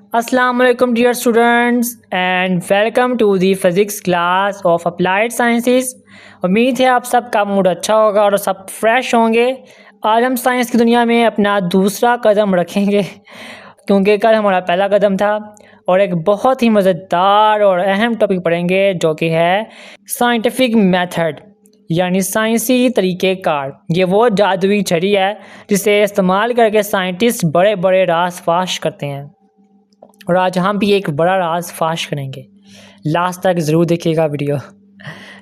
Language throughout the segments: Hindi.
Assalamu alaikum dear students and welcome to the physics class of applied sciences। उम्मीद है आप सबका मूड अच्छा होगा और सब फ्रेश होंगे। आज हम साइंस की दुनिया में अपना दूसरा कदम रखेंगे क्योंकि कल हमारा पहला कदम था और एक बहुत ही मज़ेदार और अहम टॉपिक पढ़ेंगे जो कि है साइंटिफिक मेथड यानी साइंसी तरीक़ेकार। ये वो जादुई छड़ी है जिसे इस्तेमाल करके साइंटिस्ट बड़े बड़े राज फाश करते हैं और आज हम भी एक बड़ा राज फाश करेंगे। लास्ट तक ज़रूर देखिएगा वीडियो।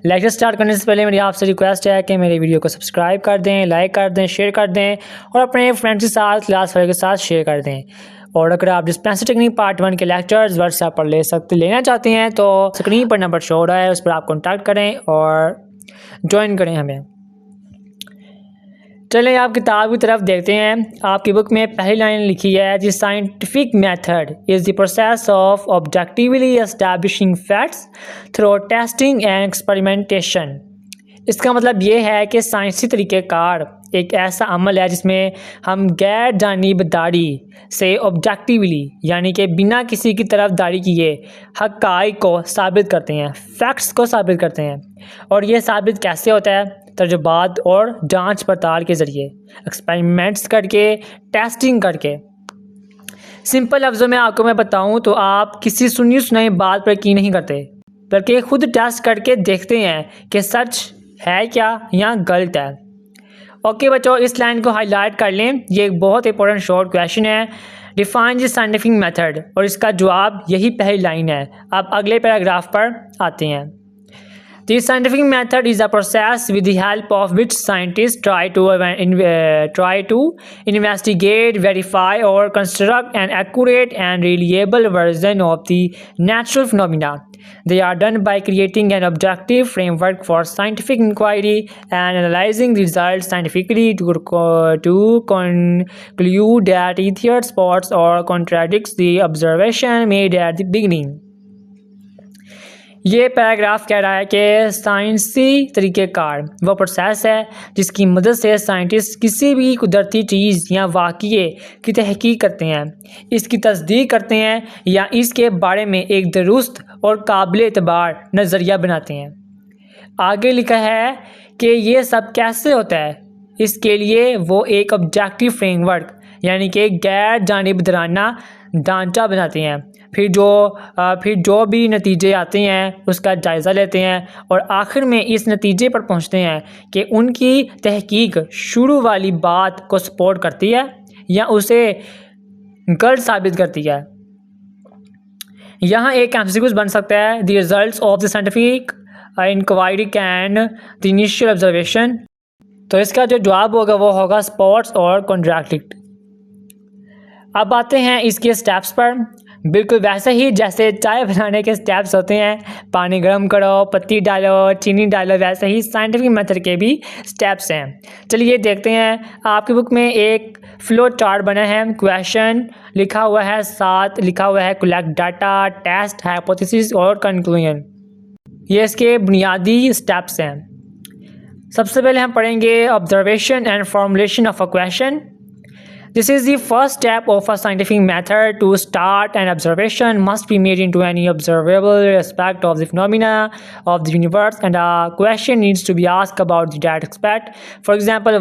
लेक्चर स्टार्ट करने से पहले मेरी आपसे रिक्वेस्ट है कि मेरे वीडियो को सब्सक्राइब कर दें, लाइक कर दें, शेयर कर दें और अपने फ्रेंड्स के साथ, क्लास वाले के साथ शेयर कर दें। और अगर आप डिस्पेंसर टेक्निक पार्ट 1 के लेक्चर्स व्हाट्सएप पर लेना चाहते हैं तो स्क्रीन पर नंबर शो हो रहा है, उस पर आप कॉन्टैक्ट करें और ज्वाइन करें हमें। चलें आप किताब की तरफ देखते हैं। आपकी बुक में पहली लाइन लिखी है the scientific method is the process of objectively establishing facts through testing and experimentation. इसका मतलब ये है कि साइंसी तरीक़ेकार एक ऐसा अमल है जिसमें हम गैर जानिबदारी से ऑब्जेक्टिवली यानी कि बिना किसी की तरफदारी किए हक़ाइक़ को साबित करते हैं, फैक्ट्स को साबित करते हैं। और ये साबित कैसे होता है? तजुर्बात और जांच पड़ताल के ज़रिए, एक्सपेरिमेंट्स करके, टेस्टिंग करके। सिंपल लफ्ज़ों में आपको मैं बताऊं तो आप किसी सुनी सुनाई बात पर यकीन नहीं करते बल्कि खुद टेस्ट करके देखते हैं कि सच है क्या या गलत है। ओके बच्चों, इस लाइन को हाईलाइट कर लें। ये एक बहुत इंपॉर्टेंट शॉर्ट क्वेश्चन है, डिफाइन द साइंटिफिक मेथड, और इसका जवाब यही पहली लाइन है। अब अगले पैराग्राफ पर आते हैं। The scientific method is a process with the help of which scientists try to investigate, verify, or construct an accurate and reliable version of the natural phenomena. They are done by creating an objective framework for scientific inquiry and analyzing the results scientifically to conclude that either supports or contradicts the observation made at the beginning. ये पैराग्राफ कह रहा है कि साइंसी तरीक़ेकार वो प्रोसेस है जिसकी मदद से साइंटिस्ट किसी भी कुदरती चीज़ या वाक़ये की तहकीक करते हैं, इसकी तस्दीक करते हैं या इसके बारे में एक दुरुस्त और काबिल एतबार नज़रिया बनाते हैं। आगे लिखा है कि ये सब कैसे होता है। इसके लिए वो एक ऑब्जेक्टिव फ्रेमवर्क यानी कि गैर जानिबदाराना ढांचा बनाते हैं। फिर जो भी नतीजे आते हैं उसका जायज़ा लेते हैं और आखिर में इस नतीजे पर पहुंचते हैं कि उनकी तहकीक शुरू वाली बात को सपोर्ट करती है या उसे गलत साबित करती है। यहाँ एक एमसीक्यूज बन सकता है, the results of the scientific inquiry can the initial observation. तो इसका जो जवाब होगा वो होगा स्पॉट्स और कॉन्ट्रैडिक्ट। अब आते हैं इसके स्टेप्स पर। बिल्कुल वैसे ही जैसे चाय बनाने के स्टेप्स होते हैं, पानी गर्म करो, पत्ती डालो, चीनी डालो, वैसे ही साइंटिफिक मेथड के भी स्टेप्स हैं। चलिए देखते हैं। आपकी बुक में एक फ्लो चार्ट बना है, क्वेश्चन लिखा हुआ है, साथ लिखा हुआ है कलेक्ट डाटा, टेस्ट, हाइपोथेसिस और कंक्लूजन। ये इसके बुनियादी स्टेप्स हैं। सबसे पहले हम पढ़ेंगे observation and formulation of a question. This is the first step of a scientific method. To start, an observation must be made into any observable aspect of the phenomena of the universe, and a question needs to be asked about that aspect. For example,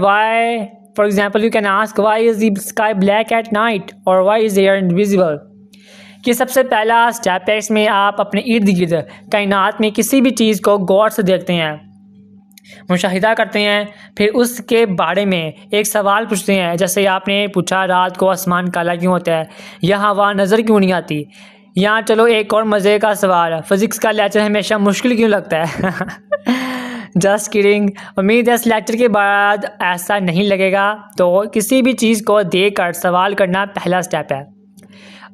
you can ask why is the sky black at night, or why is the air invisible. कि सबसे पहला स्टेप है, इसमें आप अपने इर्द गिर्द कायनात में किसी भी चीज़ को गौर से देखते हैं, मुशाहिदा करते हैं, फिर उसके बारे में एक सवाल पूछते हैं। जैसे आपने पूछा रात को आसमान काला क्यों होता है या हवा नज़र क्यों नहीं आती। यहाँ चलो एक और मज़े का सवाल, फिज़िक्स का लेक्चर हमेशा मुश्किल क्यों लगता है। Just kidding. उम्मीद है इस लेक्चर के बाद ऐसा नहीं लगेगा। तो किसी भी चीज़ को देखकर सवाल करना पहला स्टेप है।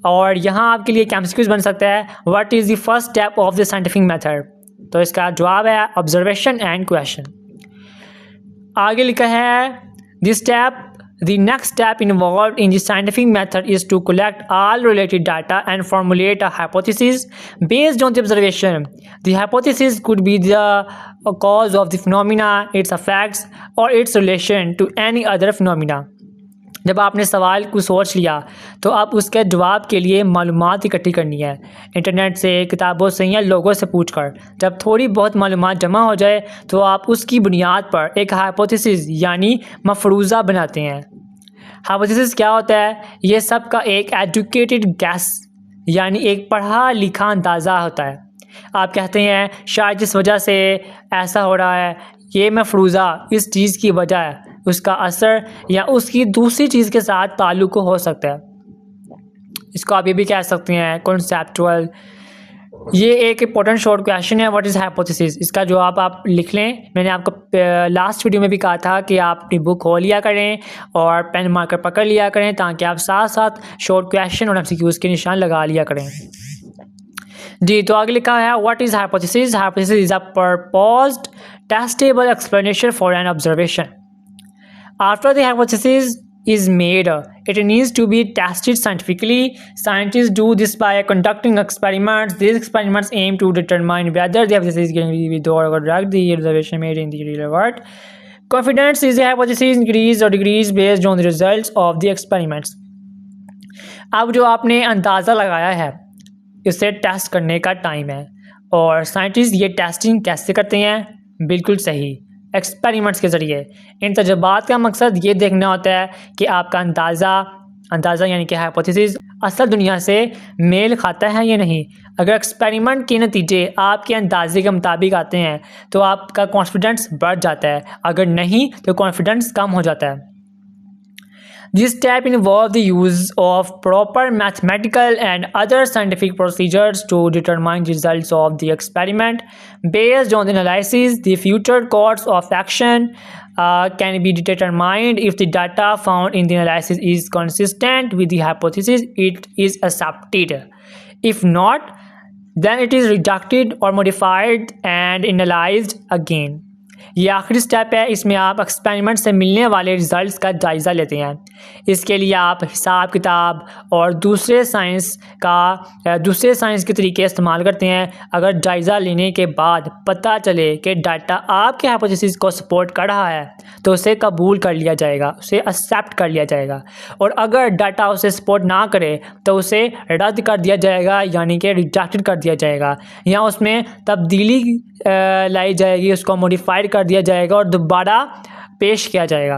और यहाँ आपके लिए एमसीक्यूज बन सकता है, what is the first step of the scientific method. तो इसका जवाब है ऑब्जर्वेशन एंड क्वेश्चन। आगे लिखा है the next step involved in the scientific method is to collect all related data and formulate a hypothesis based on the observation. The hypothesis could be the cause of the phenomena, its effects और its relation to any other phenomena. जब आपने सवाल को सोच लिया तो आप उसके जवाब के लिए मालूमात इकट्ठी करनी है, इंटरनेट से, किताबों से या लोगों से पूछकर। जब थोड़ी बहुत मालूमात जमा हो जाए तो आप उसकी बुनियाद पर एक हाइपोथेसिस यानी मफरूज़ा बनाते हैं। हाइपोथेसिस क्या होता है? ये सब का एक एजुकेटेड गैस यानी एक पढ़ा लिखा अंदाज़ा होता है। आप कहते हैं शायद जिस वजह से ऐसा हो रहा है, ये मफरूज़ा इस चीज़ की वजह है, उसका असर या उसकी दूसरी चीज़ के साथ ताल्लुक़ हो सकता है। इसको आप ये भी कह सकते हैं कॉन्सेप्चुअल। ये एक इंपॉर्टेंट शॉर्ट क्वेश्चन है, व्हाट इज़ हाइपोथेसिस। इसका जवाब आप लिख लें। मैंने आपको लास्ट वीडियो में भी कहा था कि आप अपनी बुक खोल लिया करें और पेन मार्कर पकड़ लिया करें ताकि आप साथ साथ शॉर्ट क्वेश्चन और MCQs के निशान लगा लिया करें। जी, तो आगे लिखा है what is hypothesis. Hypothesis is a proposed testable explanation for an observation. After the hypothesis is made, it needs to be tested scientifically. Scientists do this by conducting experiments. These experiments aim to determine whether the hypothesis is going to be true or correct. The observation made in the real world. Confidence is the hypothesis increase or decrease based on the results of the experiments. अब जो आपने अंदाज़ा लगाया है इसे टेस्ट करने का टाइम है, और साइंटिस्ट ये टेस्टिंग कैसे करते हैं? बिल्कुल सही, एक्सपेरिमेंट्स के ज़रिए। इन तजुर्बात का मकसद ये देखना होता है कि आपका अंदाज़ा यानी कि हाइपोथेसिस असल दुनिया से मेल खाता है या नहीं। अगर एक्सपेरिमेंट के नतीजे आपके अंदाजे के मुताबिक आते हैं तो आपका कॉन्फिडेंस बढ़ जाता है, अगर नहीं तो कॉन्फिडेंस कम हो जाता है। This step involves the use of proper mathematical and other scientific procedures to determine the results of the experiment. Based on the analysis, the future course of action can be determined. If the data found in the analysis is consistent with the hypothesis, it is accepted. If not, then it is rejected or modified and analyzed again. ये आखिरी स्टेप है, इसमें आप एक्सपेरिमेंट से मिलने वाले रिजल्ट्स का जायज़ा लेते हैं। इसके लिए आप हिसाब किताब और दूसरे साइंस के तरीके इस्तेमाल करते हैं। अगर जायज़ा लेने के बाद पता चले कि डाटा आपके हाइपोथेसिस को सपोर्ट कर रहा है तो उसे कबूल कर लिया जाएगा, उसे एक्सेप्ट कर लिया जाएगा, और अगर डाटा उसे सपोर्ट ना करे तो उसे रद्द कर दिया जाएगा यानी कि रिजेक्टेड कर दिया जाएगा, या उसमें तब्दीली लाई जाएगी, उसको मॉडिफाइड कर दिया जाएगा और दोबारा पेश किया जाएगा।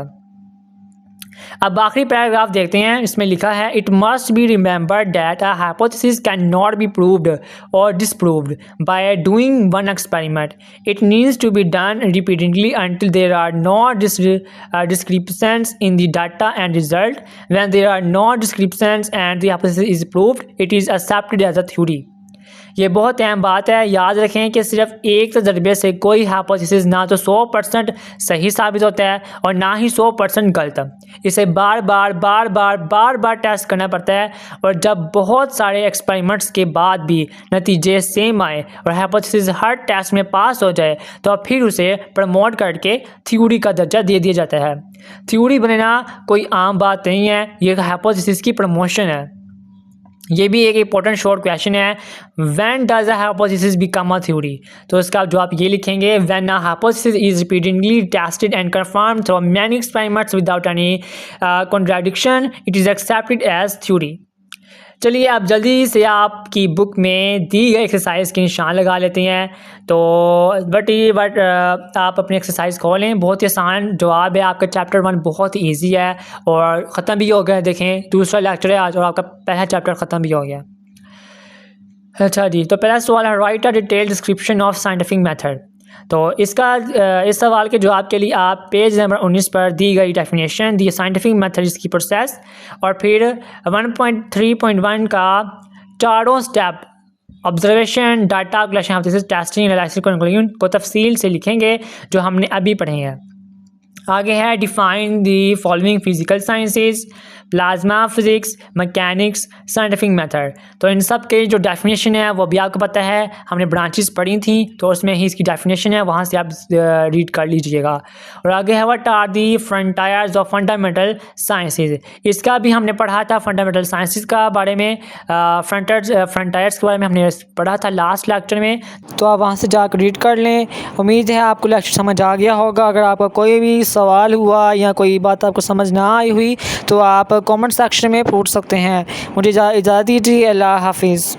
अब आखिरी पैराग्राफ देखते हैं। इसमें लिखा है it must be remembered that a hypothesis can not be proved और disproved by doing one experiment. It needs to be done repeatedly until there are no discrepancies in the data and result. When there are no discrepancies and the hypothesis is proved, it is accepted as a theory. ये बहुत अहम बात है, याद रखें कि सिर्फ एक तजर्बे से कोई हाइपोथेसिस ना तो 100% सही साबित होता है और ना ही 100% गलत। इसे बार बार टेस्ट करना पड़ता है, और जब बहुत सारे एक्सपेरिमेंट्स के बाद भी नतीजे सेम आए और हाइपोथेसिस हर टेस्ट में पास हो जाए तो फिर उसे प्रमोट करके थ्योरी का दर्जा दे दिया जाता है। थ्योरी बनना कोई आम बात नहीं है, ये हाइपोथेसिस की प्रमोशन है। ये भी एक इंपॉर्टेंट शॉर्ट क्वेश्चन है, when does a hypothesis become a theory. तो इसका जवाब ये लिखेंगे when a hypothesis is repeatedly tested and confirmed through many experiments without any contradiction, it is accepted as theory. चलिए अब जल्दी से आपकी बुक में दी गई एक्सरसाइज के निशान लगा लेते हैं। तो बट आप अपनी एक्सरसाइज खोलें, बहुत ही आसान जवाब है। आपका चैप्टर 1 बहुत ही ईजी है और ख़त्म भी हो गया। देखें दूसरा लेक्चर है आज और आपका पहला चैप्टर ख़त्म भी हो गया। अच्छा जी, तो पहला सवाल है right a detail description of scientific method. तो इस सवाल के जवाब के लिए आप पेज नंबर 19 पर दी गई डेफिनेशन दी साइंटिफिक मेथड इसकी प्रोसेस और फिर 1.3.1 का चारों step observation, data collection, hypothesis, testing, analysis, conclusion को तफसील से लिखेंगे जो हमने अभी पढ़े हैं। आगे है define the following physical sciences. Plasma physics, mechanics, scientific method. तो इन सब के जो डेफिनेशन है वो भी आपको पता है, हमने ब्रांचेस पढ़ी थी तो उसमें ही इसकी डेफिनेशन है, वहाँ से आप रीड कर लीजिएगा। और आगे है what are the frontiers of fundamental sciences. इसका भी हमने पढ़ा था फंडामेंटल साइंसेज का बारे में, फ्रंटायर्स के बारे में हमने पढ़ा था लास्ट लेक्चर में, तो आप वहाँ से जाकर रीड कर लें। उम्मीद है आपको लेक्चर समझ आ गया होगा। अगर आपका कोई भी सवाल हुआ या कोई बात आपको समझ ना आई हुई तो आप कमेंट सेक्शन में पूछ सकते हैं। मुझे इजाज़त दीजिए। अल्लाह हाफिज़।